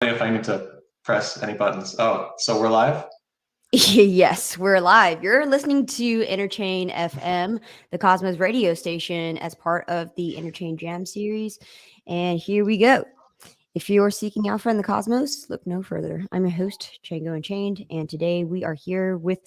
If I need to press any buttons. Oh, so we're live? Yes, we're live. You're listening to Interchain FM, the Cosmos radio station, as part of the Interchain Jam series. And here we go. If you're seeking Alpha in the Cosmos, look no further. I'm your host, Chjango Unchained, and today we are here with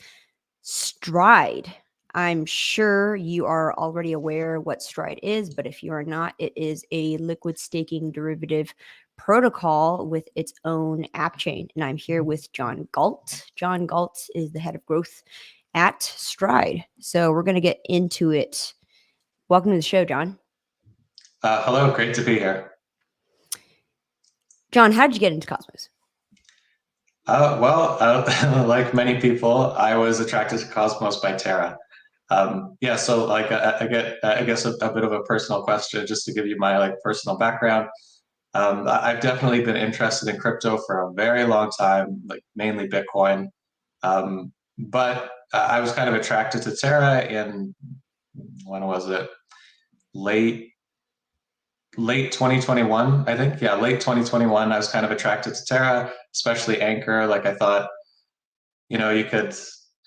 STRD. I'm sure you are already aware what STRD is, but if you are not, it is a liquid staking derivative protocol with its own app chain. And I'm here with John Galt. John Galt is the head of growth at STRD. So we're going to get into it. Welcome to the show, John. Hello, great to be here. John, how did you get into Cosmos? Like many people, I was attracted to Cosmos by Terra. So like I guess a bit of a personal question just to give you my personal background. I've definitely been interested in crypto for a very long time, like mainly Bitcoin. But I was kind of attracted to Terra in, when was it? Late 2021, I think. Yeah, late 2021, I was kind of attracted to Terra, especially Anchor. Like I thought, you could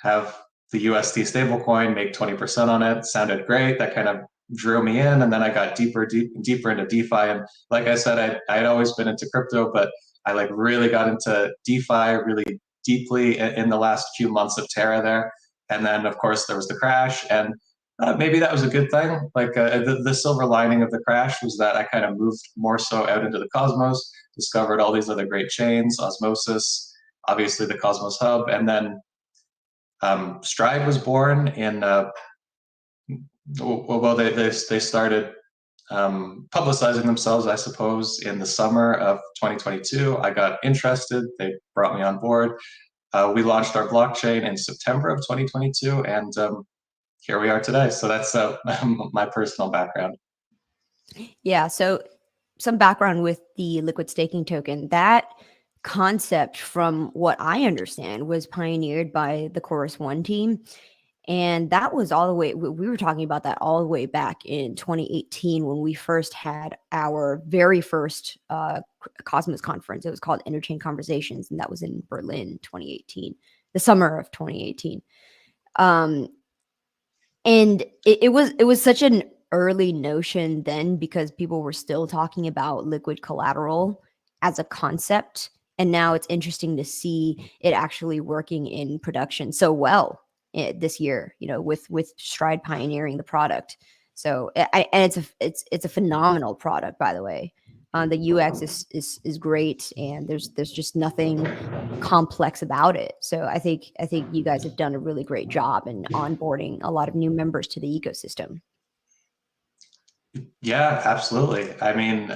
have the USD stablecoin, make 20% on it. Sounded great. That kind of drew me in. And then I got deeper into DeFi. And like I said, I'd always been into crypto, but I really got into DeFi really deeply in the last few months of Terra there. And then of course there was the crash, and maybe that was a good thing. The silver lining of the crash was that I kind of moved more so out into the cosmos, discovered all these other great chains, Osmosis, obviously the Cosmos Hub, and then STRD was born in. They started publicizing themselves, I suppose, in the summer of 2022. I got interested. They brought me on board. We launched our blockchain in September of 2022, and here we are today. So that's my personal background. Yeah, so some background with the liquid staking token. That concept, from what I understand, was pioneered by the Chorus One team. And that was all the way, we were talking about that all the way back in 2018 when we first had our very first Cosmos conference. It was called Interchain Conversations, and that was in Berlin, 2018, the summer of 2018. And it was such an early notion then, because people were still talking about liquid collateral as a concept. And now it's interesting to see it actually working in production so well this year, with STRD pioneering the product. So and it's a phenomenal product, by the way. The UX is great, and there's just nothing complex about it. So I think you guys have done a really great job in onboarding a lot of new members to the ecosystem. Yeah, absolutely. I mean,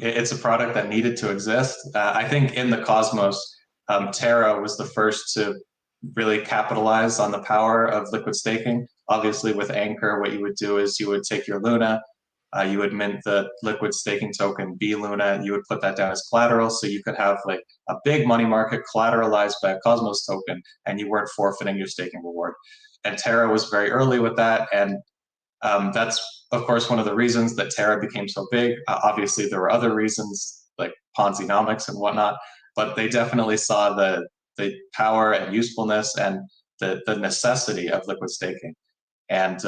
it's a product that needed to exist. I think in the Cosmos, Terra was the first to really capitalize on the power of liquid staking. Obviously, with Anchor, what you would do is you would take your Luna, you would mint the liquid staking token B Luna, and you would put that down as collateral, so you could have like a big money market collateralized by a Cosmos token, and you weren't forfeiting your staking reward. And Terra was very early with that, and that's of course one of the reasons that Terra became so big. Obviously, there were other reasons like Ponzi-nomics and whatnot, but they definitely saw the power and usefulness and the necessity of liquid staking. And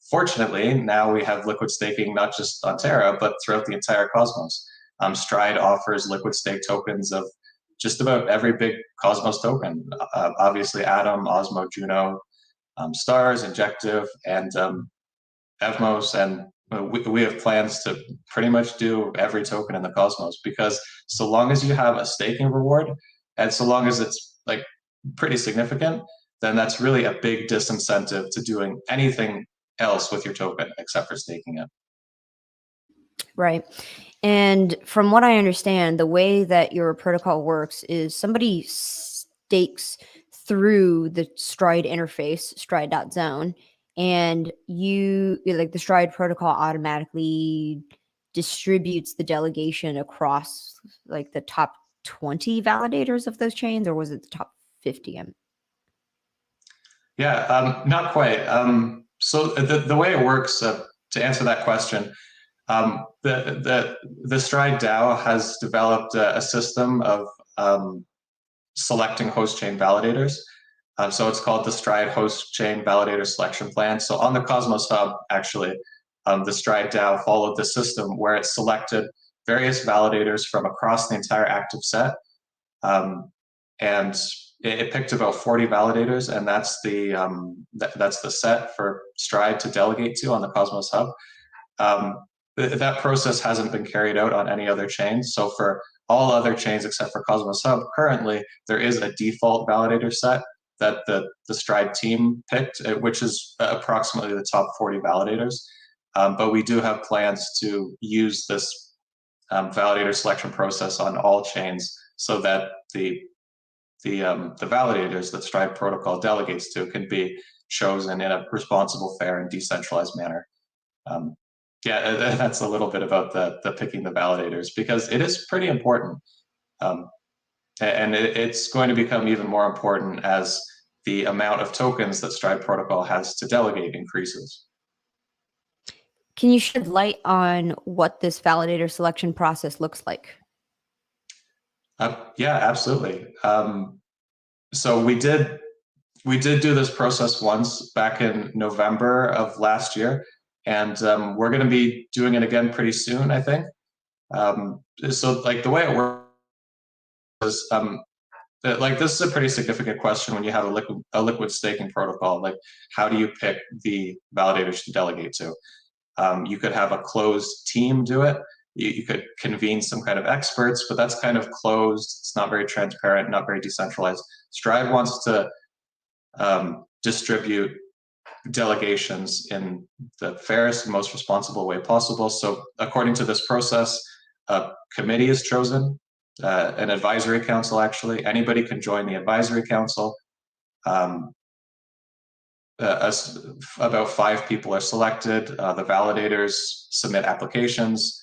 fortunately, now we have liquid staking not just on Terra, but throughout the entire Cosmos. STRD offers liquid stake tokens of just about every big Cosmos token. Obviously, Atom, Osmo, Juno, Stars, Injective, and Evmos. And we have plans to pretty much do every token in the Cosmos, because so long as you have a staking reward, and so long as it's like pretty significant, then that's really a big disincentive to doing anything else with your token except for staking it. Right. And from what I understand, the way that your protocol works is somebody stakes through the STRD interface, stRD.zone, and you, like, the STRD protocol automatically distributes the delegation across like the top 20 validators of those chains, or was it the top 50? Yeah, not quite. So the way it works, to answer that question, the STRD DAO has developed a system of selecting host chain validators. So it's called the STRD host chain validator selection plan. So on the Cosmos Hub, actually, the STRD DAO followed the system where it selected various validators from across the entire active set. And it picked about 40 validators, and that's the set for STRD to delegate to on the Cosmos Hub. That process hasn't been carried out on any other chains. So for all other chains except for Cosmos Hub, currently there is a default validator set that the STRD team picked, which is approximately the top 40 validators. But we do have plans to use this validator selection process on all chains so that the validators that STRD protocol delegates to can be chosen in a responsible, fair, and decentralized manner. Yeah, that's a little bit about the picking the validators, because it is pretty important. And it's going to become even more important as the amount of tokens that STRD protocol has to delegate increases. Can you shed light on what this validator selection process looks like? Yeah, absolutely. So we did do this process once back in November of last year, and we're going to be doing it again pretty soon, I think. So like the way it works is, like this is a pretty significant question when you have a liquid staking protocol. Like, how do you pick the validators to delegate to? You could have a closed team do it. You could convene some kind of experts, but that's kind of closed. It's not very transparent, not very decentralized. STRD wants to distribute delegations in the fairest and most responsible way possible. So according to this process, a committee is chosen, an advisory council, actually. Anybody can join the advisory council. About 5 people are selected. The validators submit applications.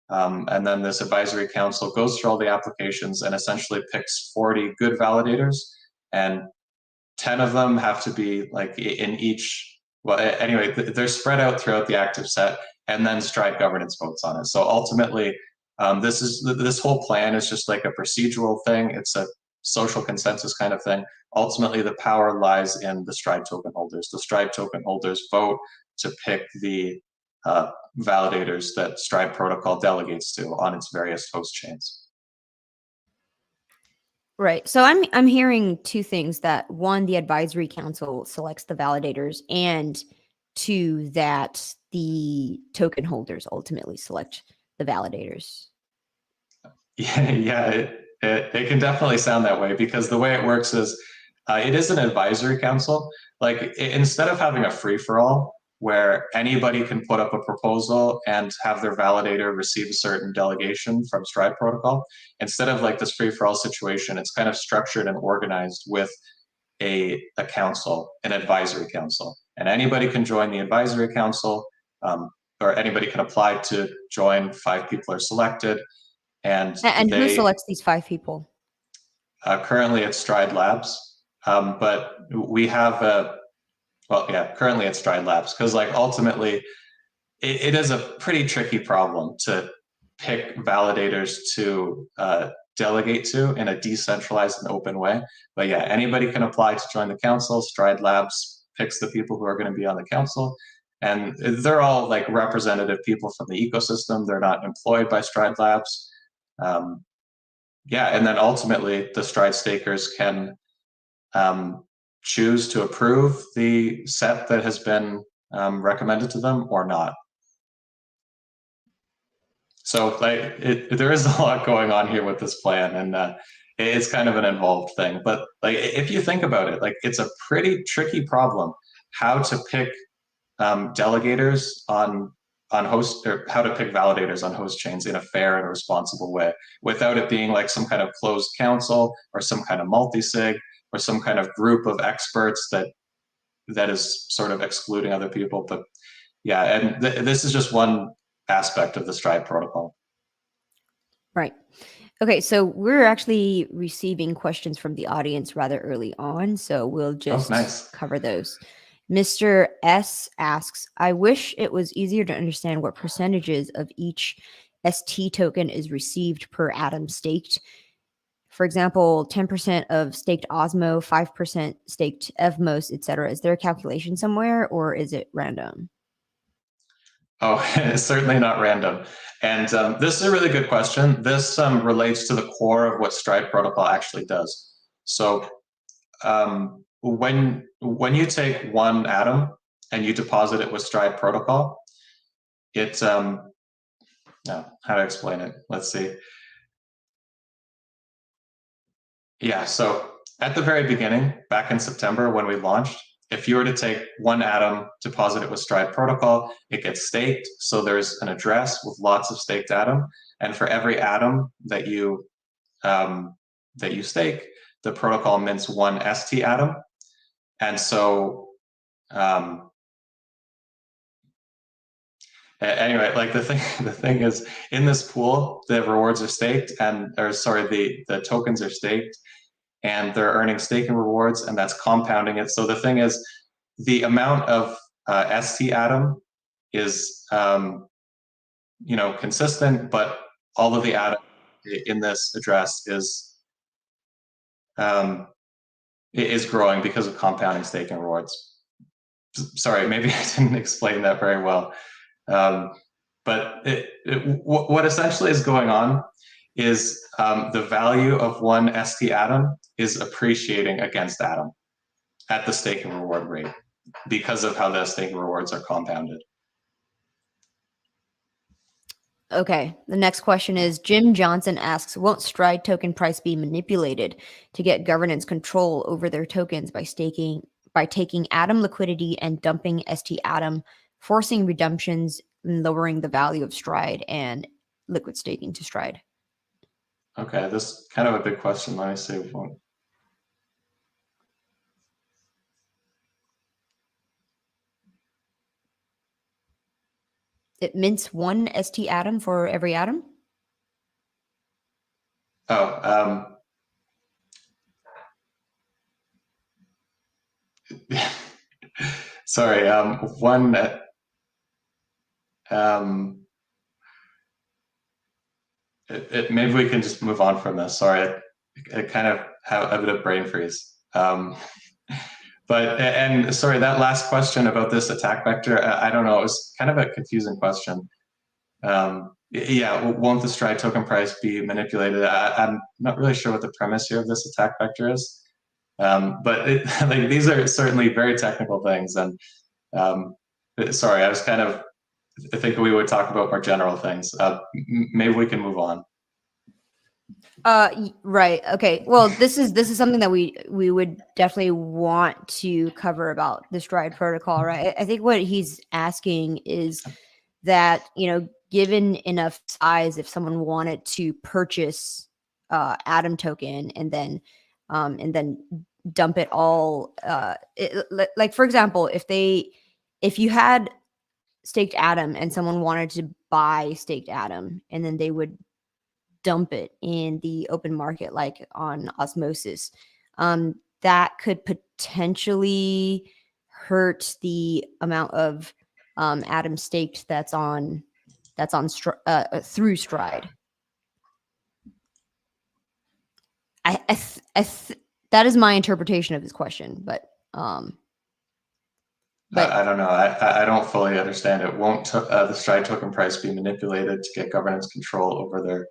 And then this advisory council goes through all the applications and essentially picks 40 good validators, and 10 of them have to be like in each, well, anyway, they're spread out throughout the active set, and then STRD governance votes on it. So ultimately, this whole plan is just like a procedural thing. It's a social consensus kind of thing. Ultimately, the power lies in the STRD token holders. The STRD token holders vote to pick the validators that STRD protocol delegates to on its various host chains. Right. So I'm hearing two things: that one, the advisory council selects the validators, and two, that the token holders ultimately select the validators. Yeah, it can definitely sound that way, because the way it works is it is an advisory council. Like, instead of having a free-for-all where anybody can put up a proposal and have their validator receive a certain delegation from STRD protocol, instead of like this free-for-all situation, it's kind of structured and organized with a council, an advisory council. And anybody can join the advisory council, or anybody can apply to join. 5 people are selected. And who selects these 5 people? Currently it's STRD Labs, but we have currently it's STRD Labs, because like ultimately it is a pretty tricky problem to pick validators to delegate to in a decentralized and open way. But yeah, anybody can apply to join the council. STRD Labs picks the people who are going to be on the council, and they're all like representative people from the ecosystem. They're not employed by STRD Labs. And then ultimately the STRD stakers can choose to approve the set that has been recommended to them or not. So like there is a lot going on here with this plan, and it's kind of an involved thing. But like, if you think about it, like, it's a pretty tricky problem how to pick delegators on host, or how to pick validators on host chains in a fair and responsible way, without it being like some kind of closed council or some kind of multi-sig or some kind of group of experts that is sort of excluding other people. But yeah, and this is just one aspect of the STRD protocol. Right. Okay, so we're actually receiving questions from the audience rather early on, so we'll just cover those. Mr. S asks, I wish it was easier to understand what percentages of each ST token is received per atom staked. For example, 10% of staked Osmo, 5% staked Evmos, etc. Is there a calculation somewhere, or is it random? Oh, it's certainly not random. And this is a really good question. This relates to the core of what STRD protocol actually does. So when you take one atom and you deposit it with STRD protocol, it no, how to explain it? Let's see. Yeah, so at the very beginning, back in September when we launched, if you were to take one atom, deposit it with STRD protocol, it gets staked. So there's an address with lots of staked atom, and for every atom that you stake, the protocol mints one ST atom. And so anyway, like the thing is, in this pool, the rewards are staked, the tokens are staked, and they're earning staking rewards, and that's compounding it. So the thing is, the amount of ST atom is consistent, but all of the atom in this address is growing because of compounding staking rewards. Sorry, maybe I didn't explain that very well. But what essentially is going on is the value of one ST atom is appreciating against atom at the staking reward rate because of how the staking rewards are compounded. Okay, the next question is Jim Johnson asks, won't STRD token price be manipulated to get governance control over their tokens by taking atom liquidity and dumping ST atom, forcing redemptions and lowering the value of STRD and liquid staking to STRD? Okay, this is kind of a big question. Let me see. It mints one ST atom for every atom? Oh, sorry, maybe we can just move on from this. Sorry, I kind of have a bit of brain freeze. And sorry, that last question about this attack vector, I don't know, it was kind of a confusing question. Yeah, won't the STRD token price be manipulated? I'm not really sure what the premise here of this attack vector is. But these are certainly very technical things. And sorry, I was I think we would talk about more general things. Maybe we can move on. Right. Okay. Well, this is something that we would definitely want to cover about the STRD protocol, right? I think what he's asking is that, given enough size, if someone wanted to purchase Atom token and then dump it all, like for example, if you had staked Atom and someone wanted to buy staked Atom, and then they would dump it in the open market, like on Osmosis, that could potentially hurt the amount of Atom staked that's on through STRD. That is my interpretation of his question, but I don't know. I don't fully understand it. Won't the STRD token price be manipulated to get governance control over their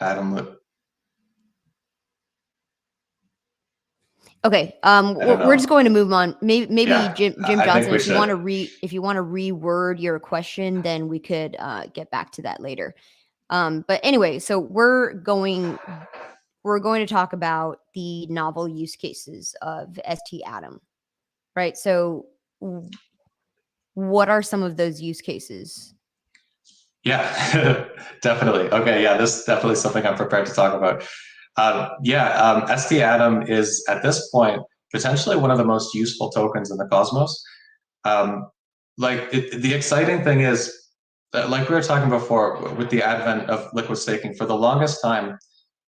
Atom? Okay. We're just going to move on. Maybe Yeah, Jim Johnson, if you want to reword your question, then we could get back to that later. But anyway, so we're going to talk about the novel use cases of ST Atom, right? So what are some of those use cases? Yeah, definitely. Okay, yeah, this is definitely something I'm prepared to talk about. ST Atom is, at this point, potentially one of the most useful tokens in the Cosmos. The exciting thing is, like we were talking before, with the advent of liquid staking, for the longest time,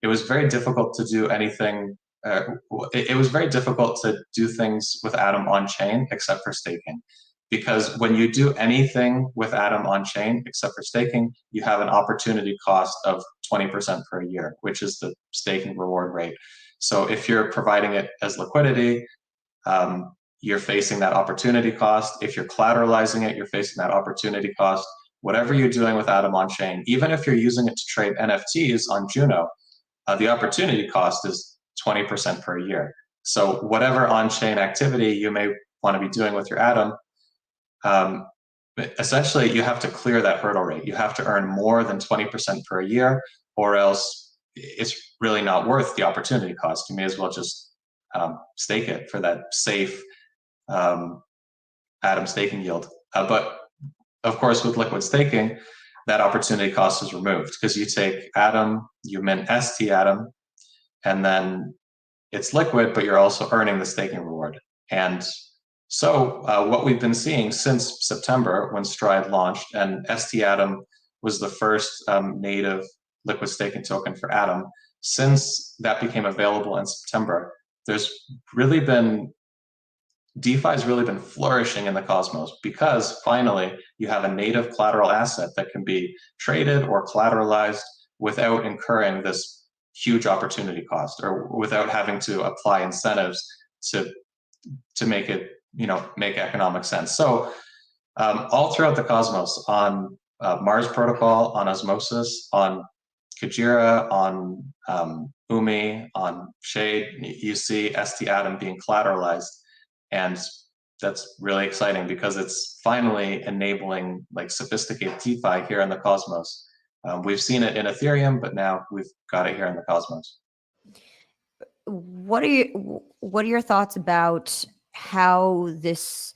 it was very difficult to do anything. It was very difficult to do things with Atom on chain except for staking. Because when you do anything with Atom on chain except for staking, you have an opportunity cost of 20% per year, which is the staking reward rate. So if you're providing it as liquidity, you're facing that opportunity cost. If you're collateralizing it, you're facing that opportunity cost. Whatever you're doing with Atom on chain, even if you're using it to trade NFTs on Juno, the opportunity cost is 20% per year. So whatever on-chain activity you may want to be doing with your Atom, essentially you have to clear that hurdle rate. You have to earn more than 20% per year, or else it's really not worth the opportunity cost. You may as well just stake it for that safe Atom staking yield. But of course, with liquid staking, that opportunity cost is removed because you take Atom, you mint stATOM, and then it's liquid, but you're also earning the staking reward. And so what we've been seeing since September when STRD launched, and stATOM was the first native liquid staking token for Atom, since that became available in September, there's really been DeFi has really been flourishing in the Cosmos because finally you have a native collateral asset that can be traded or collateralized without incurring this huge opportunity cost, or without having to apply incentives to make it, make economic sense. So all throughout the Cosmos, on Mars Protocol, on Osmosis, on Kajira, on Umee, on Shade, you see stATOM being collateralized. And that's really exciting because it's finally enabling like sophisticated DeFi here in the Cosmos. We've seen it in Ethereum, but now we've got it here in the Cosmos. What are your thoughts about how this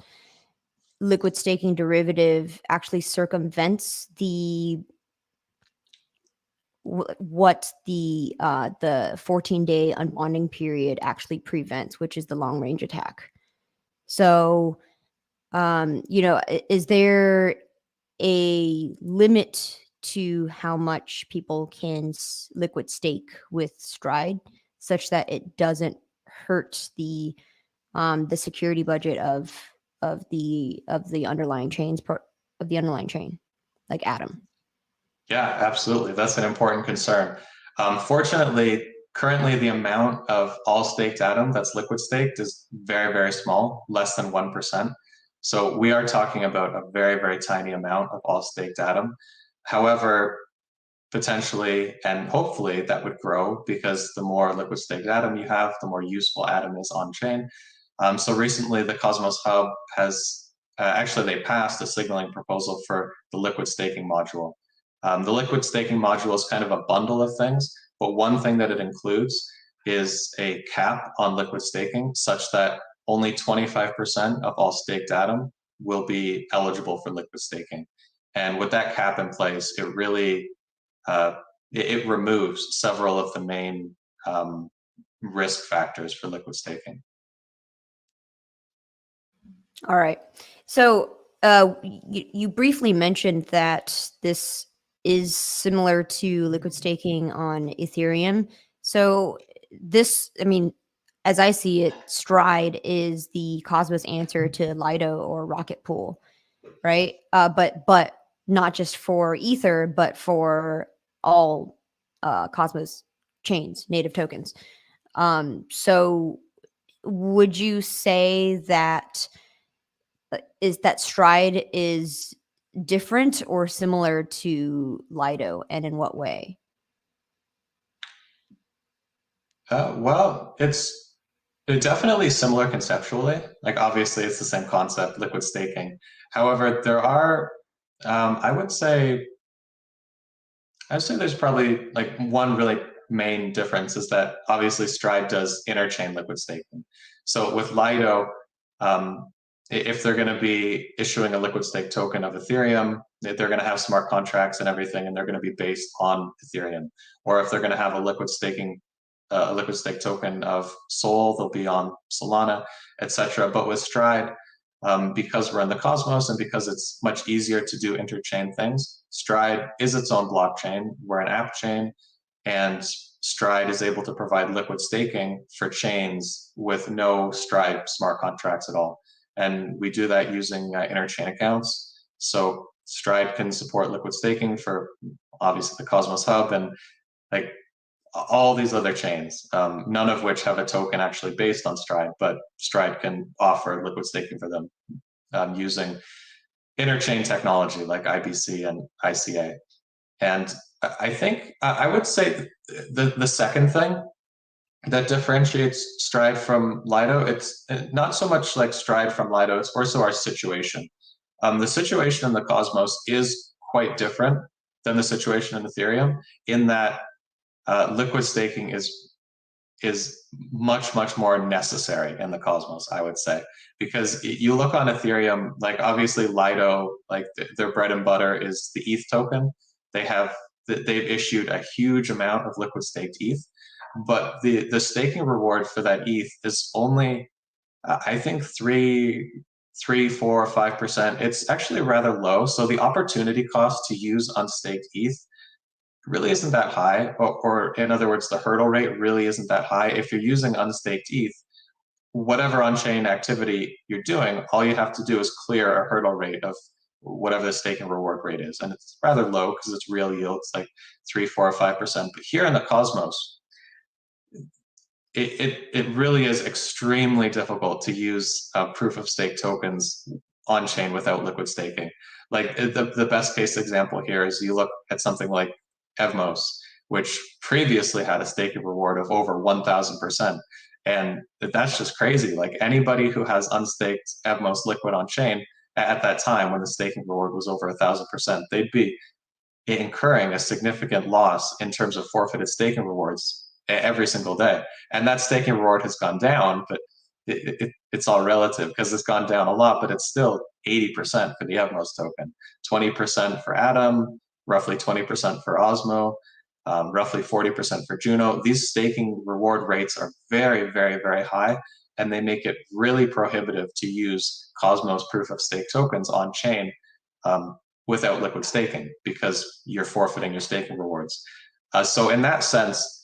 liquid staking derivative actually circumvents what the 14-day unbonding period actually prevents, which is the long range attack? So, is there a limit to how much people can liquid stake with STRD, such that it doesn't hurt the security budget of the underlying chains of the underlying chain, like Atom? Yeah, absolutely. That's an important concern. Fortunately, currently the amount of all staked Atom that's liquid staked is very, very small, less than 1%. So we are talking about a very, very tiny amount of all staked Atom. However, potentially and hopefully that would grow because the more liquid staked Atom you have, the more useful Atom is on chain. So recently the Cosmos Hub has, actually they passed a signaling proposal for the liquid staking module. The liquid staking module is kind of a bundle of things, but one thing that it includes is a cap on liquid staking such that only 25% of all staked Atom will be eligible for liquid staking. And with that cap in place, it really, it removes several of the main risk factors for liquid staking. All right. So you briefly mentioned that this is similar to liquid staking on Ethereum. So this, as I see it, STRD is the Cosmos answer to Lido or RocketPool, right? But not just for Ether, but for all Cosmos chains, native tokens. So would you say that STRD is different or similar to Lido, and in what way? Well, it's definitely similar conceptually. Like obviously it's the same concept, liquid staking. However, there are, I would say there's probably like one really main difference is that obviously STRD does interchain liquid staking. So with Lido, if they're going to be issuing a liquid stake token of Ethereum, they're going to have smart contracts and everything, and they're going to be based on Ethereum. Or if they're going to have a liquid stake token of Sol, they'll be on Solana, etc. But with STRD, because we're in the Cosmos and because it's much easier to do interchain things, STRD is its own blockchain. We're an Appchain, and STRD is able to provide liquid staking for chains with no STRD smart contracts at all. And we do that using interchain accounts. So STRD can support liquid staking for obviously the Cosmos Hub, and like all these other chains, none of which have a token actually based on STRD, but STRD can offer liquid staking for them using interchain technology like IBC and ICA. And I think I would say the second thing that differentiates STRD from Lido, it's not so much like STRD from Lido, it's also our situation. The situation in the Cosmos is quite different than the situation in Ethereum in that liquid staking is much more necessary in the Cosmos, I would say, because you look on Ethereum, like obviously Lido, like their bread and butter is the ETH token. They've issued a huge amount of liquid staked ETH, but the staking reward for that ETH is only I think 3, 4, 5%. It's actually rather low. So the opportunity cost to use unstaked ETH really isn't that high, or in other words, the hurdle rate really isn't that high. If you're using unstaked ETH, whatever on-chain activity you're doing, all you have to do is clear a hurdle rate of whatever the staking reward rate is. And it's rather low because it's real yield. It's like 3, 4, 5%. But here in the Cosmos, it really is extremely difficult to use proof of stake tokens on chain without liquid staking. Like the best case example here is you look at something like Evmos, which previously had a staking reward of over 1,000%. And that's just crazy. Like anybody who has unstaked Evmos liquid on chain at that time when the staking reward was over 1,000%, they'd be incurring a significant loss in terms of forfeited staking rewards every single day. And that staking reward has gone down, but it's all relative because it's gone down a lot, but it's still 80% for the Evmos token, 20% for Atom, roughly 20% for Osmo, roughly 40% for Juno. These staking reward rates are very high, and they make it really prohibitive to use Cosmos proof of stake tokens on chain without liquid staking because you're forfeiting your staking rewards. So in that sense,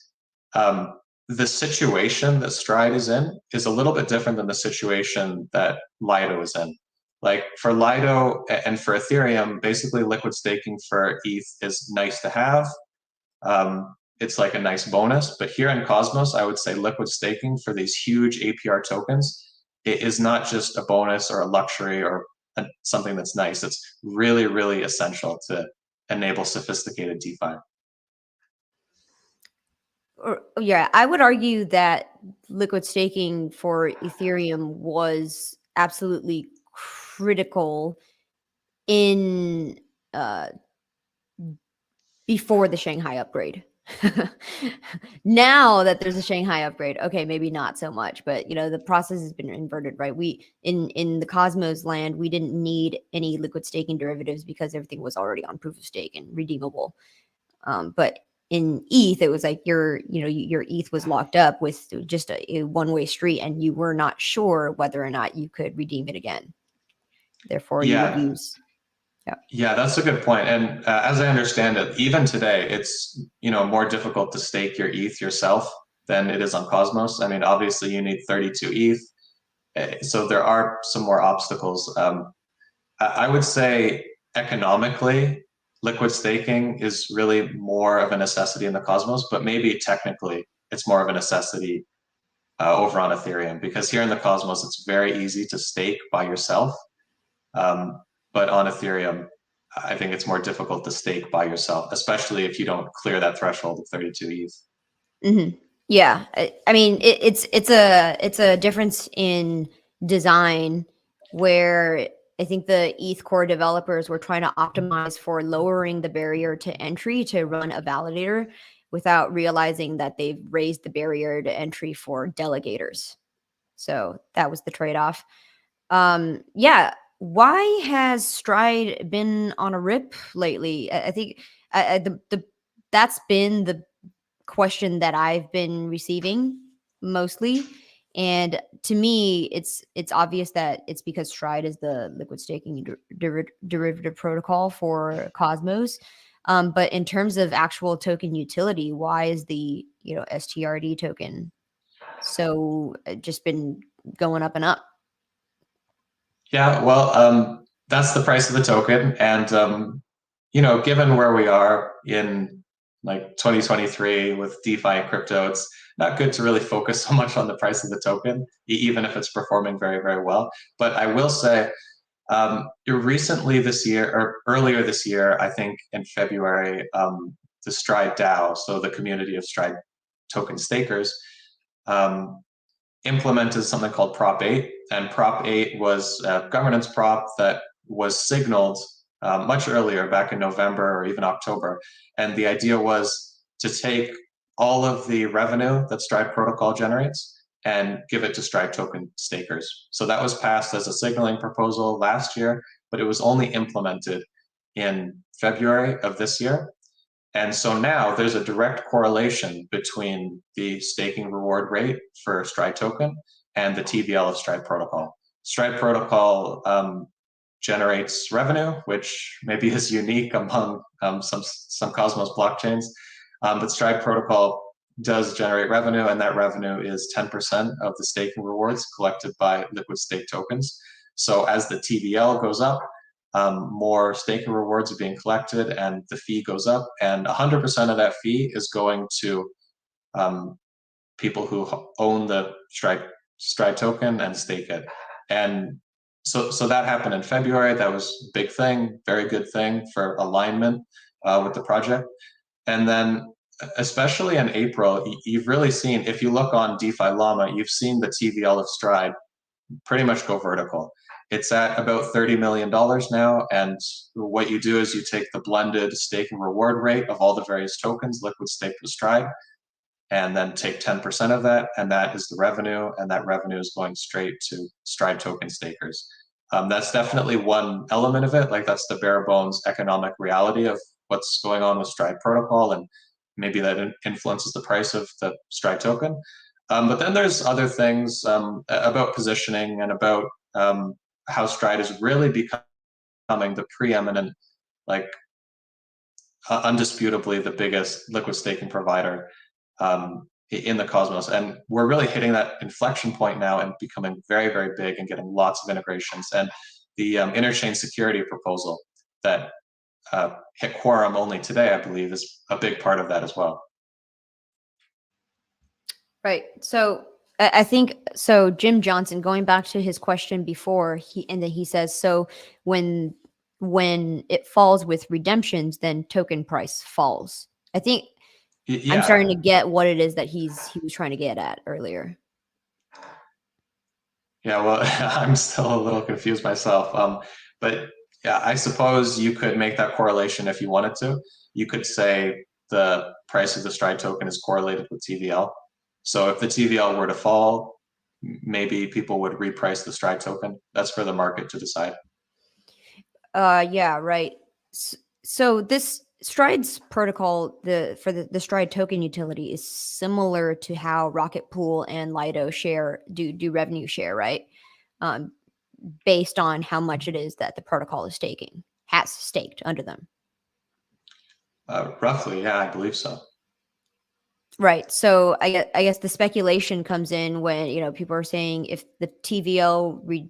the situation that STRD is in is a little bit different than the situation that Lido is in. Like for Lido and for Ethereum, basically liquid staking for ETH is nice to have. It's like a nice bonus. But here in Cosmos, I would say liquid staking for these huge APR tokens, it is not just a bonus or a luxury or something that's nice. It's really essential to enable sophisticated DeFi. Yeah, I would argue that liquid staking for Ethereum was absolutely critical in before the Shanghai upgrade. Now that there's a Shanghai upgrade, okay, maybe not so much, but the process has been inverted, right? We in the Cosmos land, we didn't need any liquid staking derivatives because everything was already on proof of stake and redeemable. But in ETH, it was like your ETH was locked up with just a one-way street, and you were not sure whether or not you could redeem it again. Therefore, you would use. Yeah, that's a good point. And as I understand it, even today, it's more difficult to stake your ETH yourself than it is on Cosmos. I mean, obviously, you need 32 ETH, so there are some more obstacles. I would say economically, liquid staking is really more of a necessity in the Cosmos, but maybe technically, it's more of a necessity over on Ethereum because here in the Cosmos, it's very easy to stake by yourself. But on Ethereum, I think it's more difficult to stake by yourself, especially if you don't clear that threshold of 32 ETH. Mm-hmm. Yeah, I mean it's a difference in design where I think the ETH core developers were trying to optimize for lowering the barrier to entry to run a validator without realizing that they've raised the barrier to entry for delegators. So that was the trade-off. Yeah. Why has STRD been on a rip lately? I think that's been the question that I've been receiving mostly. And to me, it's obvious that it's because STRD is the liquid staking derivative protocol for Cosmos. But in terms of actual token utility, why is the STRD token so just been going up and up? Yeah, well, that's the price of the token, and given where we are in like 2023 with DeFi and crypto, it's not good to really focus so much on the price of the token, even if it's performing very, very well. But I will say, recently this year, or earlier this year, I think in February, the stRD, so the community of STRD token stakers, implemented something called Prop 8. And Prop 8 was a governance prop that was signaled much earlier, back in November or even October. And the idea was to take all of the revenue that STRD protocol generates and give it to STRD token stakers. So that was passed as a signaling proposal last year, but it was only implemented in February of this year. And so now there's a direct correlation between the staking reward rate for STRD token and the TVL of STRD protocol. STRD protocol generates revenue, which maybe is unique among some Cosmos blockchains, but STRD protocol does generate revenue, and that revenue is 10% of the staking rewards collected by liquid stake tokens. So as the TVL goes up, more staking rewards are being collected and the fee goes up, and 100% of that fee is going to people who own the STRD token and stake it. And so that happened in February. That was a big thing, very good thing for alignment with the project. And then especially in April, you've really seen, if you look on DeFi Llama, you've seen the TVL of STRD pretty much go vertical. It's at about $30 million now, and what you do is you take the blended stake and reward rate of all the various tokens, liquid staked with STRD, and then take 10% of that, and that is the revenue, and that revenue is going straight to STRD token stakers. That's definitely one element of it, like that's the bare bones economic reality of what's going on with STRD protocol, and maybe that influences the price of the STRD token. But then there's other things about positioning and about how STRD is really becoming the preeminent, like undisputably the biggest liquid staking provider in the Cosmos. And we're really hitting that inflection point now and becoming very, very big and getting lots of integrations. And the Interchain Security proposal that hit quorum only today, I believe, is a big part of that as well. Right. So I think so. Jim Johnson, going back to his question before, he says, so when it falls with redemptions, then token price falls. I think I'm starting to get what it is that he was trying to get at earlier. Yeah, well, I'm still a little confused myself. But yeah, I suppose you could make that correlation if you wanted to. You could say the price of the STRD token is correlated with TVL. So if the TVL were to fall, maybe people would reprice the STRD token. That's for the market to decide. Yeah, right. So this STRD's protocol, for the STRD token utility, is similar to how RocketPool and Lido do revenue share, right? Based on how much it is that the protocol is has staked under them. Roughly, yeah, I believe so. Right. So I guess the speculation comes in when people are saying if the TVL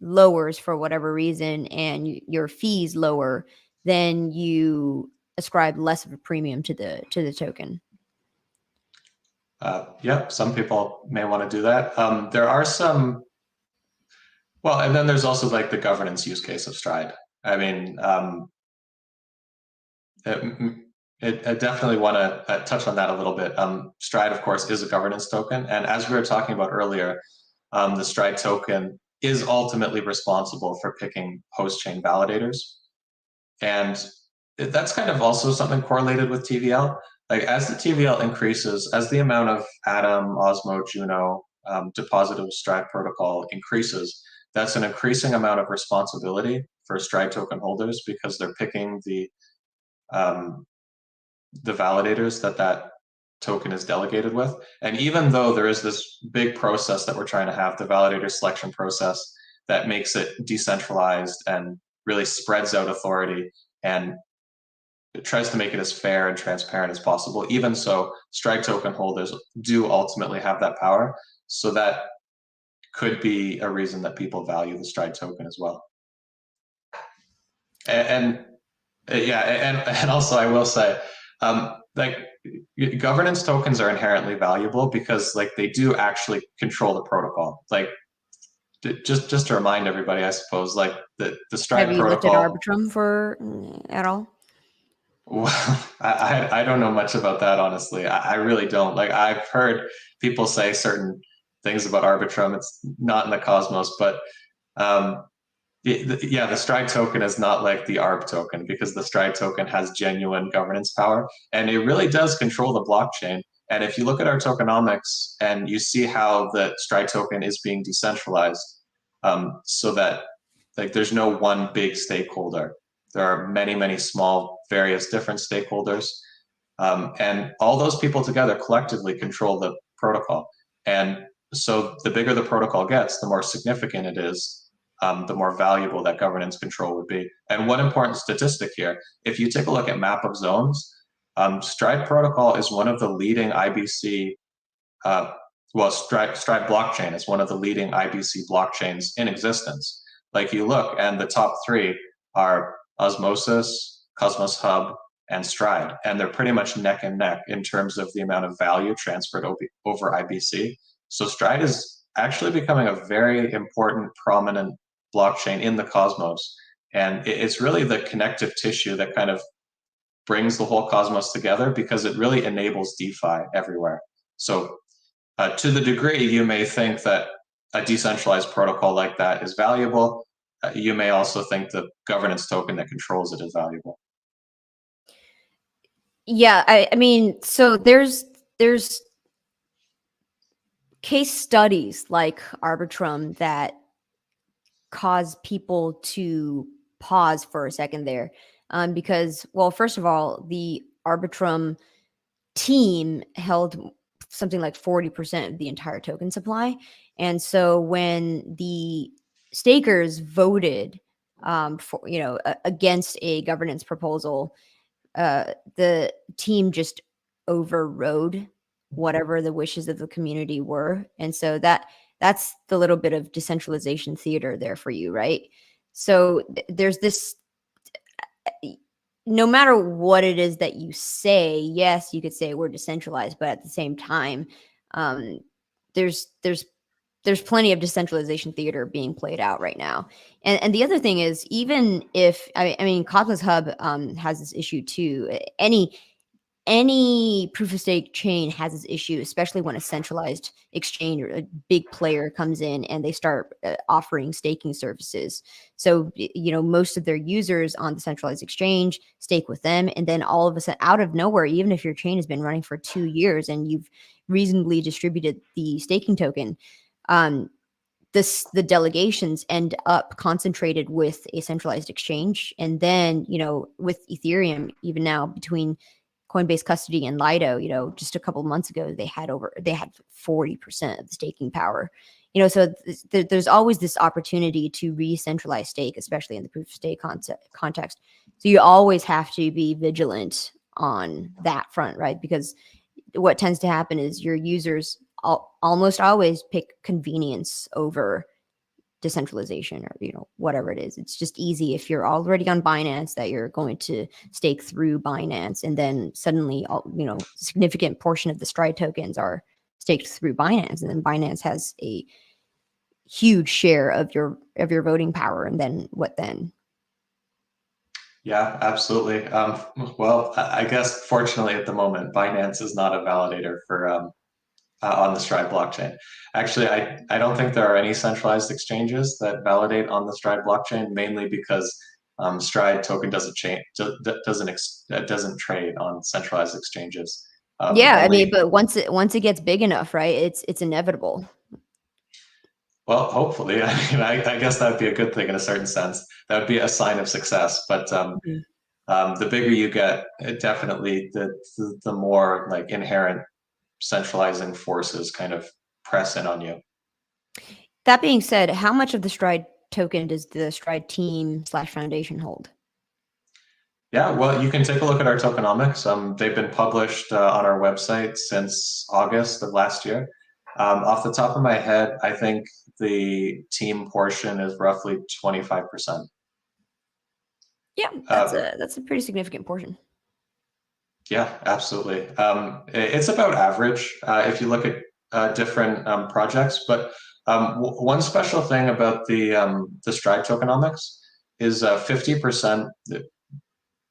lowers for whatever reason and your fees lower, then you ascribe less of a premium to the token. Yep, some people may want to do that. There are some. Well, and then there's also like the governance use case of STRD. I mean, I definitely want to touch on that a little bit. STRD, of course, is a governance token. And as we were talking about earlier, the STRD token is ultimately responsible for picking host chain validators. And that's kind of also something correlated with TVL. Like as the TVL increases, as the amount of Atom, Osmo, Juno deposited with STRD protocol increases, that's an increasing amount of responsibility for STRD token holders because they're picking the validators that token is delegated with. And even though there is this big process that we're trying to have, the validator selection process that makes it decentralized and really spreads out authority and it tries to make it as fair and transparent as possible. Even so, STRD token holders do ultimately have that power. So that could be a reason that people value the STRD token as well. And also I will say, like governance tokens are inherently valuable because like they do actually control the protocol. Like just to remind everybody, I suppose, like the Have Stride you looked at protocol. Arbitrum for at all? Well, I don't know much about that, honestly. I really don't. Like I've heard people say certain things about Arbitrum. It's not in the Cosmos, but um, yeah, the Stride token is not like the ARB token because the Stride token has genuine governance power and it really does control the blockchain. And if you look at our tokenomics and you see how the Stride token is being decentralized, so that like there's no one big stakeholder. There are many, many small, various different stakeholders. And all those people together collectively control the protocol. And so the bigger the protocol gets, the more significant it is, the more valuable that governance control would be. And one important statistic here, if you take a look at Map of Zones, Stride Protocol is one of the leading IBC, Stride blockchain is one of the leading IBC blockchains in existence. Like you look, and the top three are Osmosis, Cosmos Hub, and Stride, and they're pretty much neck and neck in terms of the amount of value transferred over IBC. So Stride is actually becoming a very important, prominent blockchain in the Cosmos. And it's really the connective tissue that kind of brings the whole Cosmos together because it really enables DeFi everywhere. So to the degree you may think that a decentralized protocol like that is valuable, you may also think the governance token that controls it is valuable. Yeah, I mean, so there's case studies like Arbitrum that cause people to pause for a second there, because, well, first of all, the Arbitrum team held something like 40% of the entire token supply, and so when the stakers voted for against a governance proposal, the team just overrode whatever the wishes of the community were. And so that's the little bit of decentralization theater there for you, right? So there's this, no matter what it is that you say, yes, you could say we're decentralized, but at the same time, um, there's plenty of decentralization theater being played out right now. And the other thing is, even if I mean Cosmos Hub has this issue too. Any proof of stake chain has this issue, especially when a centralized exchange or a big player comes in and they start offering staking services. So, most of their users on the centralized exchange stake with them. And then all of a sudden, out of nowhere, even if your chain has been running for 2 years and you've reasonably distributed the staking token, um, the delegations end up concentrated with a centralized exchange. And then, with Ethereum, even now between Coinbase custody and Lido, just a couple of months ago, they had 40% of the staking power. So there's always this opportunity to re-centralize stake, especially in the proof of stake context. So you always have to be vigilant on that front, right? Because what tends to happen is your users almost always pick convenience over decentralization, or whatever it is. It's just easy if you're already on Binance that you're going to stake through Binance, and then suddenly significant portion of the Stride tokens are staked through Binance, and then Binance has a huge share of your voting power. And then what then? Yeah, absolutely. Well, I guess fortunately at the moment, Binance is not a validator for on the Stride blockchain. Actually, I don't think there are any centralized exchanges that validate on the Stride blockchain, mainly because Stride token doesn't trade on centralized exchanges. Yeah, I mean, Only, but once it gets big enough, right? It's inevitable. well, hopefully. I mean, I guess that'd be a good thing in a certain sense. That would be a sign of success. But the bigger you get, definitely the more like inherent centralizing forces kind of press in on you. That being said, how much of the Stride token does the Stride team/foundation hold? Yeah, well, you can take a look at our tokenomics. They've been published on our website since August of last year. Off the top of my head, I think the team portion is roughly 25%. Yeah, that's a pretty significant portion. Yeah, absolutely. It's about average if you look at different projects. But one special thing about the Stride tokenomics is 50%,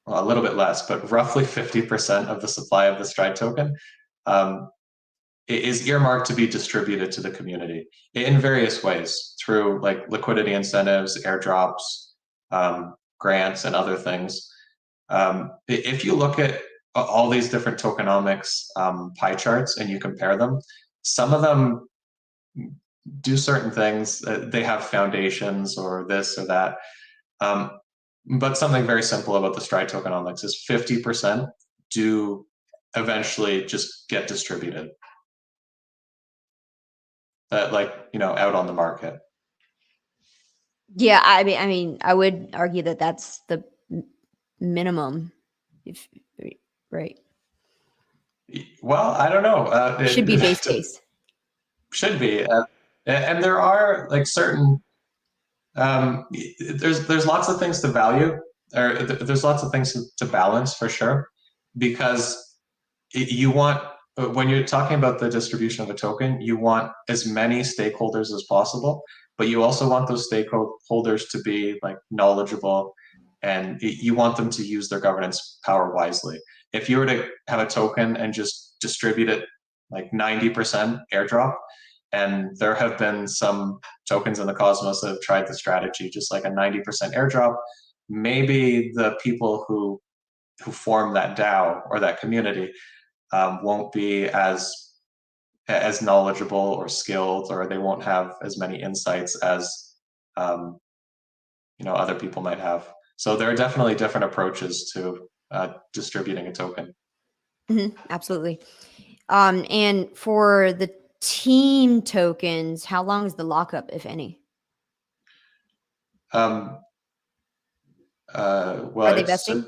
well, a little bit less, but roughly 50% of the supply of the Stride token um, is earmarked to be distributed to the community in various ways through like liquidity incentives, airdrops, grants, and other things. If you look at all these different tokenomics pie charts and you compare them, some of them do certain things. They have foundations or this or that. Um, but something very simple about the Stride tokenomics is 50% do eventually just get distributed. That like, out on the market. Yeah, I mean, I would argue that that's the minimum. If right, Well, I don't know. should be base case. Should be, and there are like certain. There's lots of things to value, or there's lots of things to balance for sure, because you want when you're talking about the distribution of a token, you want as many stakeholders as possible, but you also want those stakeholders to be like knowledgeable, and you want them to use their governance power wisely. If you were to have a token and just distribute it like 90% airdrop, and there have been some tokens in the Cosmos that have tried the strategy, just like a 90% airdrop, maybe the people who form that DAO or that community won't be as knowledgeable or skilled, or they won't have as many insights as um, other people might have. So there are definitely different approaches to distributing a token. Absolutely. And for the team tokens, how long is the lockup, if any? Um, Are well, they it's vesting?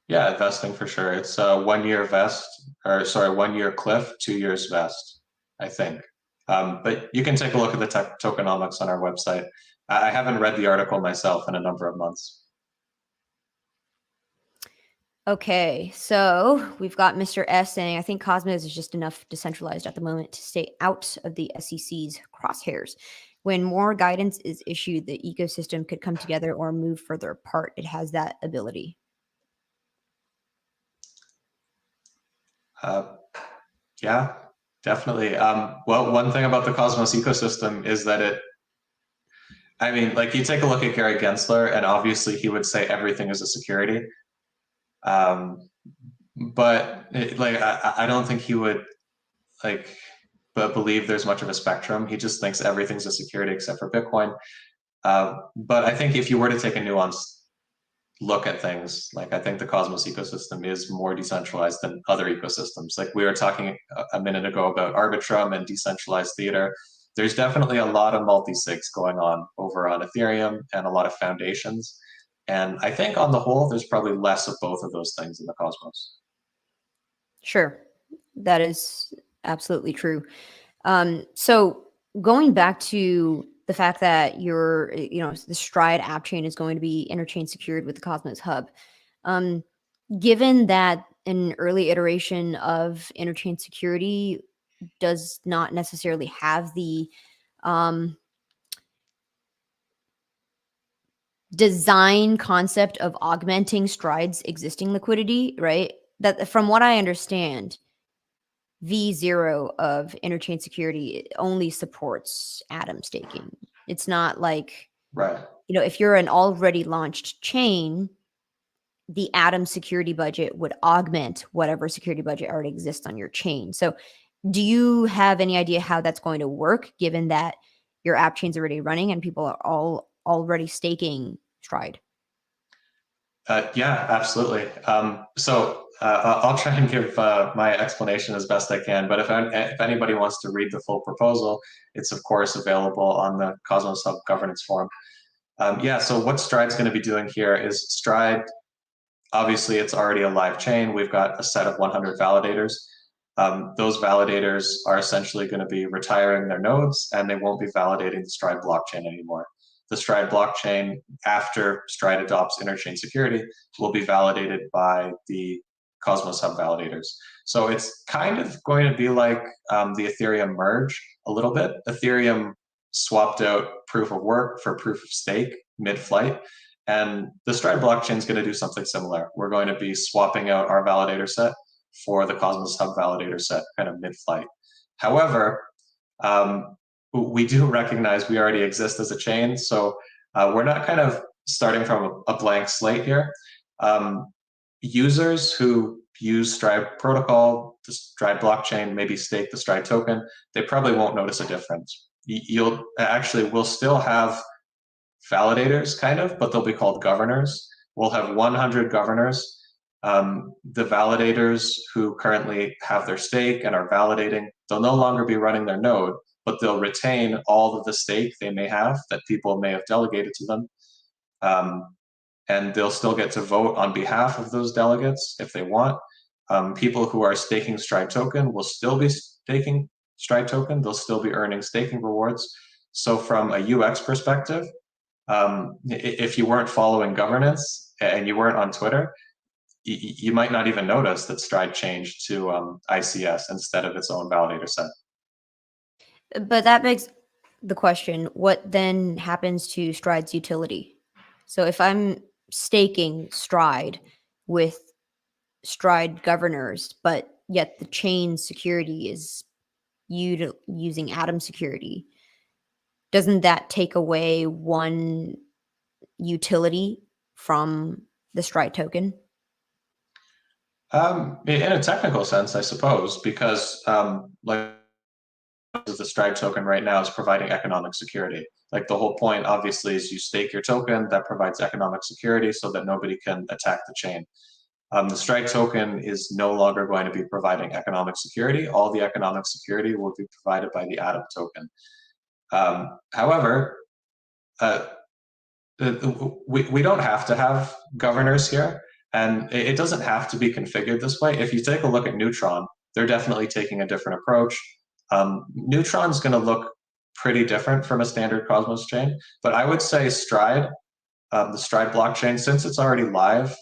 yeah, vesting for sure. It's a 1 year vest, or sorry, 1 year cliff, 2 years vest, I think. But you can take a look at the tokenomics on our website. I haven't read the article myself in a number of months. Okay, so we've got Mr. S saying, I think Cosmos is just enough decentralized at the moment to stay out of the SEC's crosshairs. When more guidance is issued, the ecosystem could come together or move further apart. It has that ability. Yeah, definitely. Well, one thing about the Cosmos ecosystem is that I mean, like you take a look at Gary Gensler, and obviously he would say everything is a security. Um, I don't think he would like but believe there's much of a spectrum. He just thinks everything's a security except for Bitcoin. But I think if you were to take a nuanced look at things, like I think the Cosmos ecosystem is more decentralized than other ecosystems. Like we were talking a minute ago about Arbitrum and decentralized theater. There's definitely a lot of multi-sigs going on over on Ethereum and a lot of foundations. And I think on the whole, there's probably less of both of those things in the Cosmos. Sure, that is absolutely true. So going back to the fact that the Stride app chain is going to be interchain secured with the Cosmos Hub. Um, Given that an early iteration of interchain security does not necessarily have the um, design concept of augmenting Stride's existing liquidity, right? That from what I understand, V0 of interchain security only supports atom staking. It's not like, Right. if you're an already launched chain, the atom security budget would augment whatever security budget already exists on your chain. So do you have any idea how that's going to work, given that your app chain's already running and people are all already staking Stride? Yeah, absolutely. I'll try and give my explanation as best I can. But if anybody wants to read the full proposal, it's of course available on the Cosmos Hub governance forum. Yeah, so what Stride's going to be doing here is Stride, obviously it's already a live chain. We've got a set of 100 validators. Those validators are essentially going to be retiring their nodes, and they won't be validating the Stride blockchain anymore. The Stride blockchain, after Stride adopts interchain security, will be validated by the Cosmos Hub validators. So it's kind of going to be like the Ethereum merge a little bit. Ethereum swapped out proof of work for proof of stake mid-flight. And the Stride blockchain is going to do something similar. We're going to be swapping out our validator set for the Cosmos Hub validator set kind of mid-flight. However, we do recognize we already exist as a chain, so we're not kind of starting from a blank slate here. Users who use Stride protocol, the Stride blockchain, maybe stake the Stride token, they probably won't notice a difference. We'll still have validators, kind of, but they'll be called governors. We'll have 100 governors. The validators who currently have their stake and are validating, they'll no longer be running their node, but they'll retain all of the stake they may have that people may have delegated to them. And they'll still get to vote on behalf of those delegates if they want. People who are staking Stride token will still be staking Stride token. They'll still be earning staking rewards. So from a UX perspective, if you weren't following governance and you weren't on Twitter, you might not even notice that Stride changed to ICS instead of its own validator set. But that begs the question, what then happens to Stride's utility? So if I'm staking Stride with Stride governors, but yet the chain security is using Atom security, doesn't that take away one utility from the Stride token? In a technical sense, I suppose, because like the Stride token right now is providing economic security. Like the whole point, obviously, is you stake your token that provides economic security so that nobody can attack the chain. The Stride token is no longer going to be providing economic security. All the economic security will be provided by the Atom token. However, we don't have to have governors here, and it doesn't have to be configured this way. If you take a look at Neutron, they're definitely taking a different approach. Neutron's going to look pretty different from a standard Cosmos chain, but I would say Stride, the Stride blockchain, since it's already live,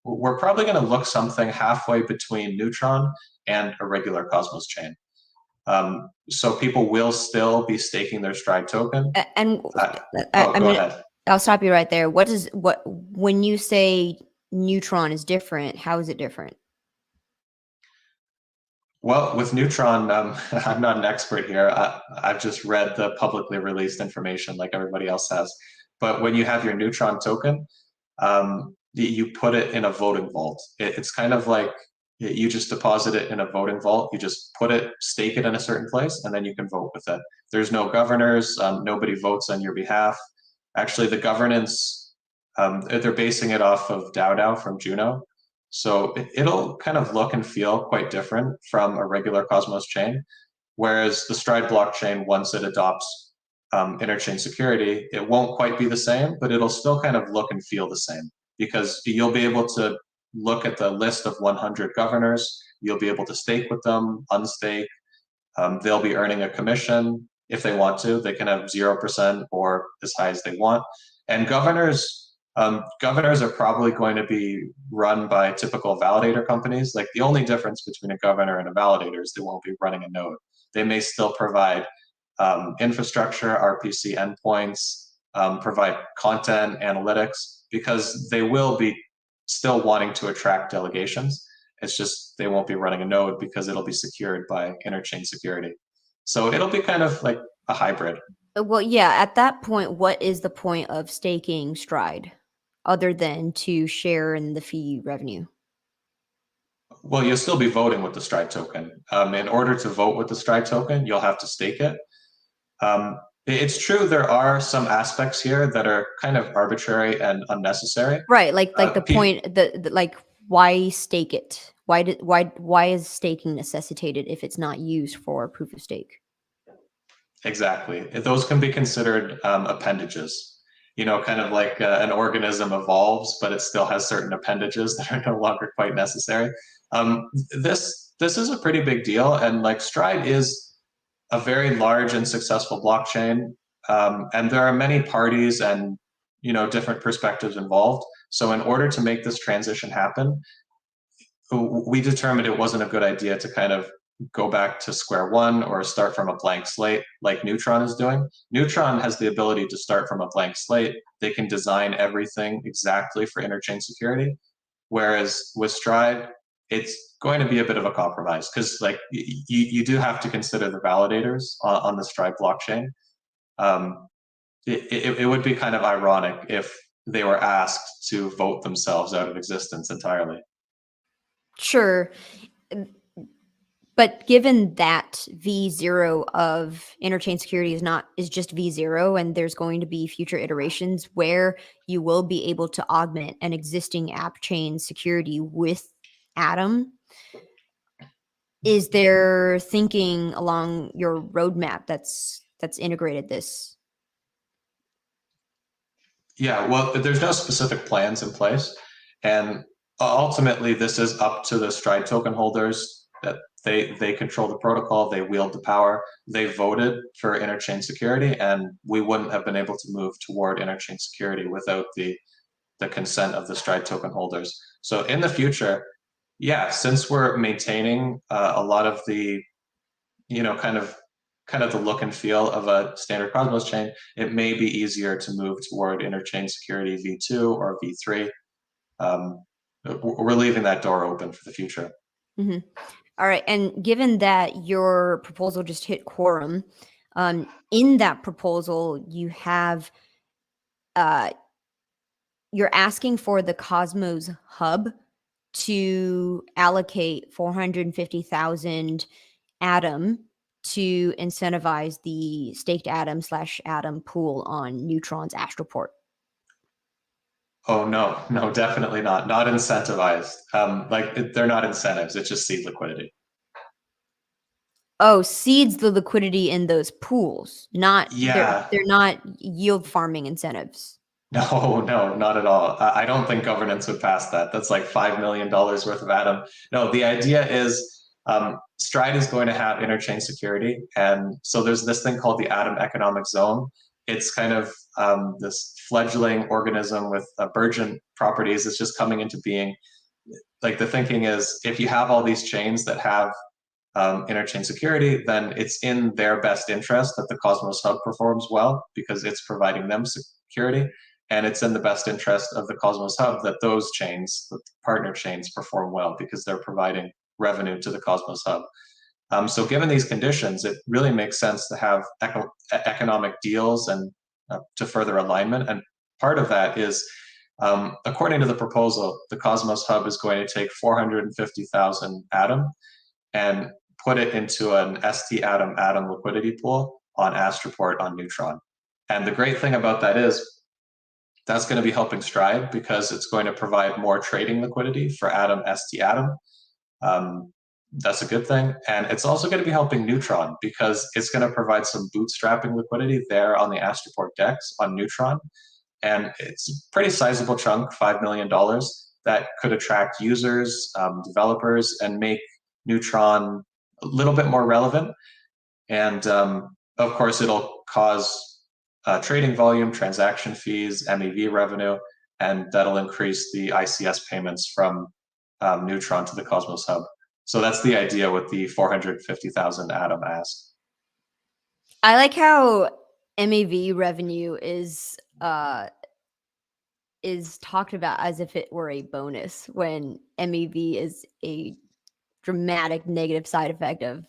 we're probably going to look something halfway between Neutron and a regular Cosmos chain. So people will still be staking their Stride token. Go ahead. I'll stop you right there. When you say Neutron is different, how is it different? Well, with Neutron, I'm not an expert here. I've just read the publicly released information like everybody else has. But when you have your Neutron token, you put it in a voting vault. It's kind of like you just deposit it in a voting vault. You just put it, stake it in a certain place, and then you can vote with it. There's no governors. Nobody votes on your behalf. Actually, the governance, they're basing it off of DAO from Juno. So it'll kind of look and feel quite different from a regular Cosmos chain. Whereas the Stride blockchain, once it adopts Interchain Security, it won't quite be the same, but it'll still kind of look and feel the same, because you'll be able to look at the list of 100 governors. You'll be able to stake with them, unstake. They'll be earning a commission if they want to. They can have 0% or as high as they want. And governors are probably going to be run by typical validator companies. Like the only difference between a governor and a validator is they won't be running a node. They may still provide infrastructure, RPC endpoints, provide content, analytics, because they will be still wanting to attract delegations. It's just they won't be running a node because it'll be secured by Interchain Security. So it'll be kind of like a hybrid. Well, yeah, at that point, what is the point of staking Stride other than to share in the fee revenue? Well, you'll still be voting with the Stride token. In order to vote with the Stride token, you'll have to stake it. It's true there are some aspects here that are kind of arbitrary and unnecessary. Right, like the point that like why stake it? Why is staking necessitated if it's not used for proof of stake? Exactly. Those can be considered appendages. You know, kind of like an organism evolves, but it still has certain appendages that are no longer quite necessary. This is a pretty big deal, and like Stride is a very large and successful blockchain, and there are many parties and different perspectives involved. So in order to make this transition happen, we determined it wasn't a good idea to kind of go back to square one or start from a blank slate like Neutron is doing. Neutron has the ability to start from a blank slate. They can design everything exactly for interchain security. Whereas with Stride, it's going to be a bit of a compromise because like you do have to consider the validators on the Stride blockchain. It would be kind of ironic if they were asked to vote themselves out of existence entirely. Sure. But given that V0 of interchain security is just V0, and there's going to be future iterations where you will be able to augment an existing Appchain security with Atom, is there thinking along your roadmap that's integrated this? Yeah, well, there's no specific plans in place, and ultimately this is up to the Stride token holders that they control the protocol, they wield the power, they voted for interchain security, and we wouldn't have been able to move toward interchain security without the consent of the Stride token holders. So in the future, yeah, since we're maintaining a lot of the, kind of the look and feel of a standard Cosmos chain, it may be easier to move toward interchain security V2 or V3. We're leaving that door open for the future. Mm-hmm. All right. And given that your proposal just hit quorum, in that proposal, you have you're asking for the Cosmos Hub to allocate 450,000 Atom to incentivize the staked Atom/Atom pool on Neutron's Astroport. Oh no, definitely not. Not incentivized. They're not incentives. It's just seed liquidity. Oh, seeds the liquidity in those pools, not Yeah. they're not yield farming incentives. No, not at all. I don't think governance would pass that. That's like $5 million worth of Atom. No, the idea is Stride is going to have interchain security. And so there's this thing called the Atom Economic Zone. It's kind of this fledgling organism with burgeoning properties. It's just coming into being. Like the thinking is if you have all these chains that have interchain security, then it's in their best interest that the Cosmos Hub performs well because it's providing them security. And it's in the best interest of the Cosmos Hub that those chains, the partner chains, perform well because they're providing revenue to the Cosmos Hub. So given these conditions, it really makes sense to have economic deals and to further alignment. And part of that is, according to the proposal, the Cosmos Hub is going to take 450,000 Atom and put it into an stATOM liquidity pool on Astroport on Neutron. And the great thing about that is that's going to be helping Stride because it's going to provide more trading liquidity for Atom stATOM. That's a good thing. And it's also going to be helping Neutron because it's going to provide some bootstrapping liquidity there on the Astroport DEX on Neutron. And it's a pretty sizable chunk, $5 million, that could attract users, developers, and make Neutron a little bit more relevant. And of course, it'll cause trading volume, transaction fees, MEV revenue, and that'll increase the ICS payments from Neutron to the Cosmos Hub. So that's the idea with the 450,000 Atom ask. I like how MEV revenue is talked about as if it were a bonus when MEV is a dramatic negative side effect of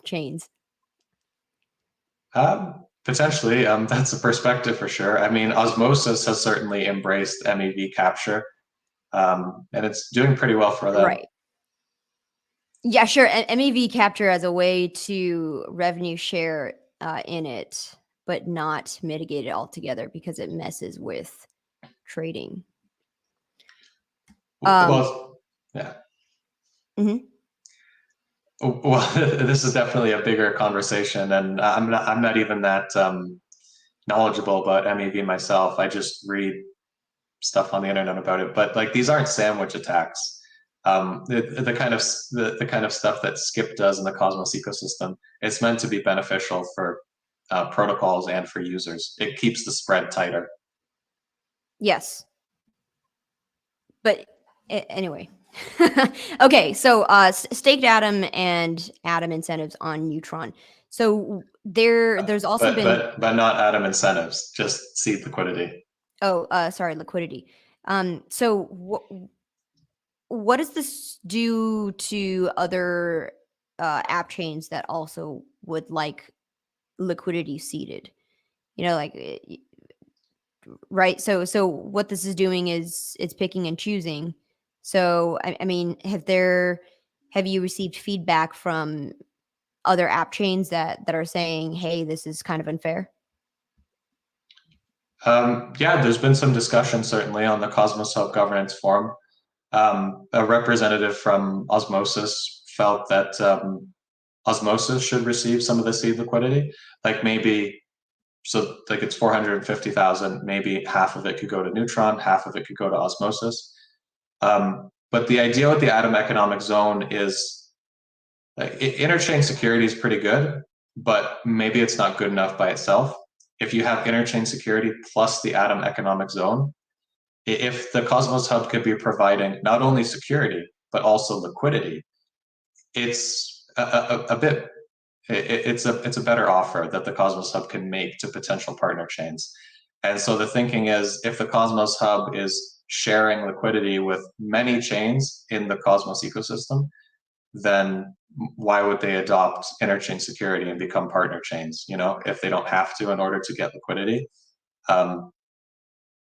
chains. Potentially, that's a perspective for sure. I mean, Osmosis has certainly embraced MEV capture, and it's doing pretty well for them. Right. Yeah, sure. And MEV capture as a way to revenue share in it, but not mitigate it altogether because it messes with trading. Well, yeah. Mm-hmm. Well, this is definitely a bigger conversation, and I'm not even that knowledgeable about MEV myself. I just read stuff on the internet about it. But like these aren't sandwich attacks. The kind of stuff that Skip does in the Cosmos ecosystem, it's meant to be beneficial for protocols and for users. It keeps the spread tighter. Yes. But anyway. Okay, so staked Atom and Atom incentives on Neutron. So there's also been but not Atom incentives, just seed liquidity. sorry, liquidity. So what does this do to other app chains that also would like liquidity seeded? You know, like right. So what this is doing is it's picking and choosing. So I mean, have you received feedback from other app chains that are saying, hey, this is kind of unfair? Yeah, there's been some discussion certainly on the Cosmos Hub governance forum. A representative from Osmosis felt that Osmosis should receive some of the seed liquidity, like maybe so like it's 450,000, maybe half of it could go to Neutron, half of it could go to Osmosis. But the idea with the Atom Economic Zone is interchain security is pretty good, but maybe it's not good enough by itself. If you have interchain security plus the Atom Economic Zone, if the Cosmos Hub could be providing not only security, but also liquidity, it's a bit it's a better offer that the Cosmos Hub can make to potential partner chains. And so the thinking is if the Cosmos Hub is sharing liquidity with many chains in the Cosmos ecosystem, then why would they adopt interchain security and become partner chains, you know, if they don't have to in order to get liquidity?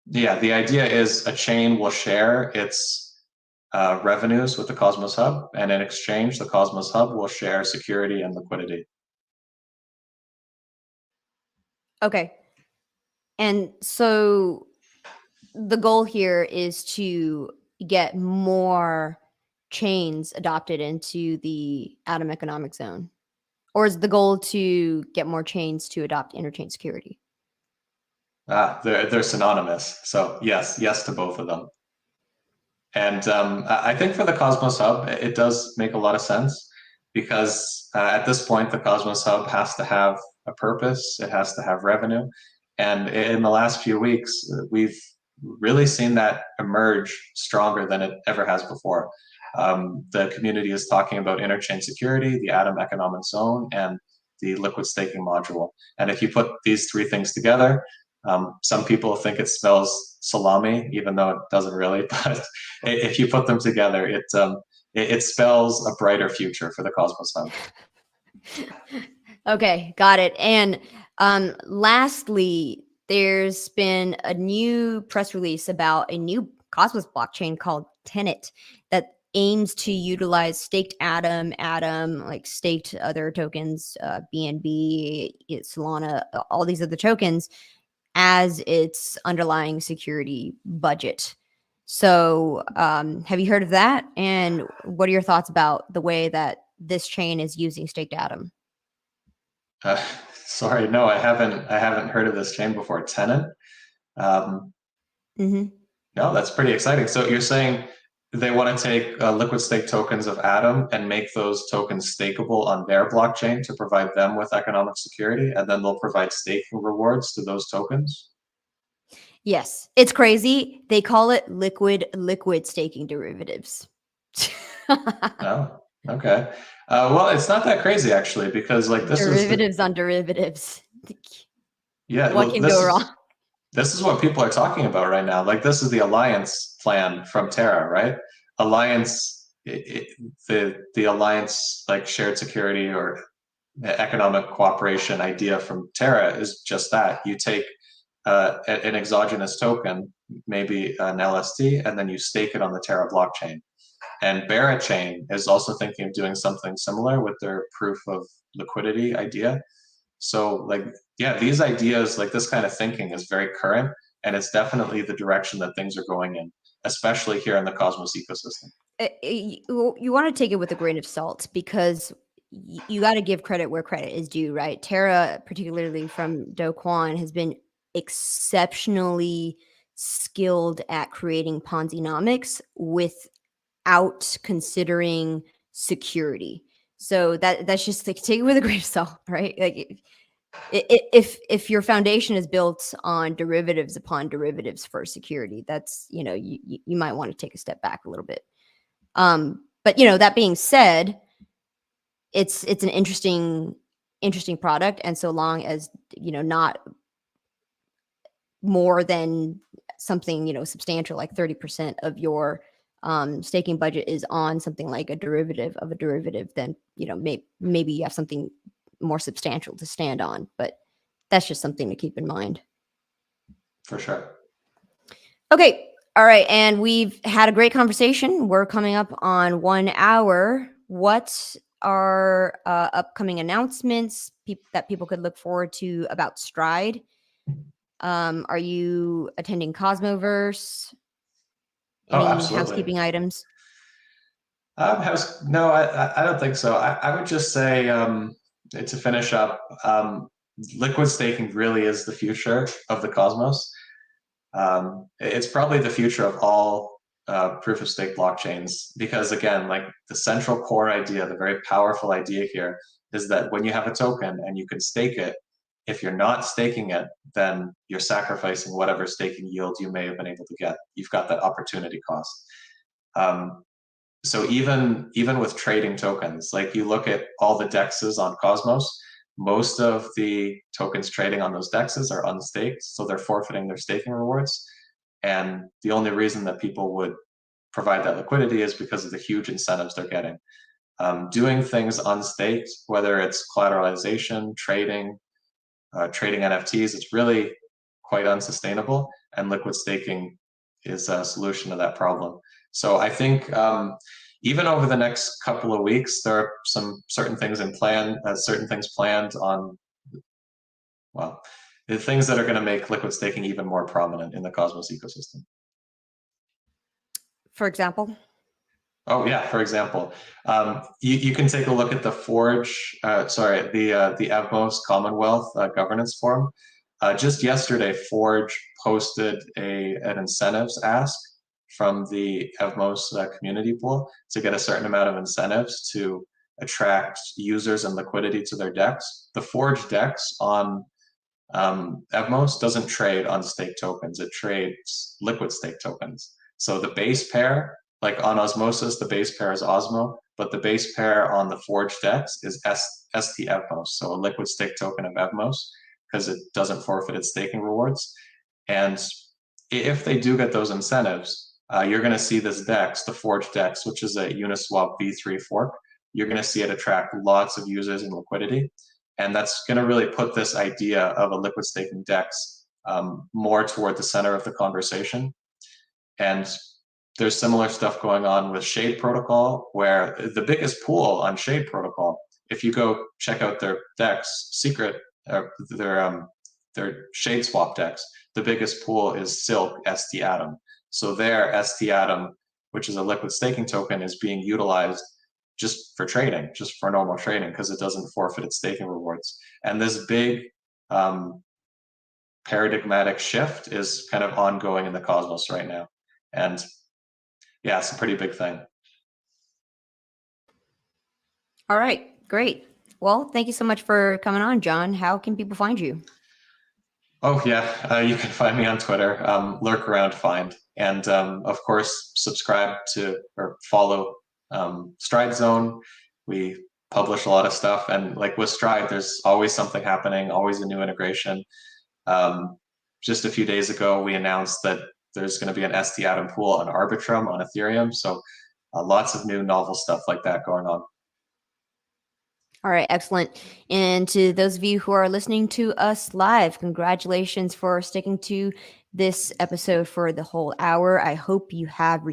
Yeah, the idea is a chain will share its revenues with the Cosmos Hub, and in exchange, the Cosmos Hub will share security and liquidity. Okay. And so the goal here is to get more chains adopted into the Atom Economic Zone. Or is the goal to get more chains to adopt interchain security? They're synonymous. So yes to both of them. And I think for the Cosmos Hub, it does make a lot of sense because at this point, the Cosmos Hub has to have a purpose, it has to have revenue. And in the last few weeks, we've really seen that emerge stronger than it ever has before. The community is talking about interchain security, the Atom Economic Zone, and the liquid staking module. And if you put these three things together, some people think it spells salami, even though it doesn't really. But if you put them together, it spells a brighter future for the Cosmos Hub. Okay, got it. And lastly, there's been a new press release about a new Cosmos blockchain called Tenet that aims to utilize staked Atom, like staked other tokens, BNB, Solana, all these other tokens as its underlying security budget. So, have you heard of that? And what are your thoughts about the way that this chain is using staked Atom? Sorry, no, I haven't heard of this chain before. Tenant. Mm-hmm. No, that's pretty exciting. So you're saying they want to take liquid stake tokens of Atom and make those tokens stakeable on their blockchain to provide them with economic security, and then they'll provide staking rewards to those tokens? Yes, it's crazy. They call it liquid staking derivatives. Oh, okay. Well, it's not that crazy actually, because like this is the Derivatives on derivatives. yeah. What Well, can go wrong? this is what people are talking about right now. Like this is the alliance plan from Terra, right? Alliance, the alliance like shared security or economic cooperation idea from Terra is just that. You take an exogenous token, maybe an LSD, and then you stake it on the Terra blockchain. And Chain is also thinking of doing something similar with their proof of liquidity idea. So, like, yeah, these ideas, like this kind of thinking is very current, and it's definitely the direction that things are going in, especially here in the Cosmos ecosystem. You want to take it with a grain of salt because you got to give credit where credit is due, right? Terra, particularly from Do Kwon, has been exceptionally skilled at creating Ponzi-nomics without considering security. So that's just like take it with a grain of salt, right? Like if your foundation is built on derivatives upon derivatives for security, that's you might want to take a step back a little bit. But that being said, it's an interesting product, and so long as not more than something substantial like 30% of your staking budget is on something like a derivative of a derivative, then maybe you have something more substantial to stand on. But that's just something to keep in mind. For sure. Okay. All right. And we've had a great conversation. We're coming up on 1 hour. What are upcoming announcements that people could look forward to about STRD? Are you attending Cosmoverse? Any Absolutely. housekeeping items? No, I don't think so. I would just say to finish up, liquid staking really is the future of the Cosmos. It's probably the future of all proof of stake blockchains, because again, like the central core idea, the very powerful idea here is that when you have a token and you can stake it, if you're not staking it, then you're sacrificing whatever staking yield you may have been able to get. You've got that opportunity cost. So even with trading tokens, like you look at all the dexes on Cosmos, most of the tokens trading on those dexes are unstaked, so they're forfeiting their staking rewards. And the only reason that people would provide that liquidity is because of the huge incentives they're getting. Doing things unstaked, whether it's collateralization, trading NFTs, it's really quite unsustainable, and liquid staking is a solution to that problem. So I think even over the next couple of weeks, there are some certain things planned on, well, the things that are going to make liquid staking even more prominent in the Cosmos ecosystem. For example? Oh yeah, for example, you can take a look at the the Evmos Commonwealth governance forum. Just yesterday, Forge posted an incentives ask from the Evmos community pool to get a certain amount of incentives to attract users and liquidity to their DEX. The Forge DEX on Evmos doesn't trade on stake tokens, it trades liquid stake tokens. So the base pair, like on Osmosis, the base pair is Osmo, but the base pair on the Forge DEX is ST Evmos, so a liquid stake token of Evmos, because it doesn't forfeit its staking rewards. And if they do get those incentives, you're going to see this DEX, the Forge DEX, which is a Uniswap v3 fork, you're going to see it attract lots of users and liquidity. And that's going to really put this idea of a liquid staking DEX more toward the center of the conversation. And there's similar stuff going on with Shade Protocol, where the biggest pool on Shade Protocol, if you go check out their DEX secret, their Shade Swap DEX, the biggest pool is Silk stATOM. So their stATOM, which is a liquid staking token, is being utilized just for trading, just for normal trading, because it doesn't forfeit its staking rewards. And this big paradigmatic shift is kind of ongoing in the Cosmos right now. And yeah, it's a pretty big thing. All right, great. Well, thank you so much for coming on, John. How can people find you? Oh yeah, you can find me on Twitter, lurk around, find, and of course subscribe to or follow Stride Zone. We publish a lot of stuff, and like with Stride, there's always something happening, always a new integration. Just a few days ago, we announced that there's going to be an stATOM pool on Arbitrum on Ethereum, so lots of new novel stuff like that going on. All right, excellent. And to those of you who are listening to us live, congratulations for sticking to this episode for the whole hour. I hope you have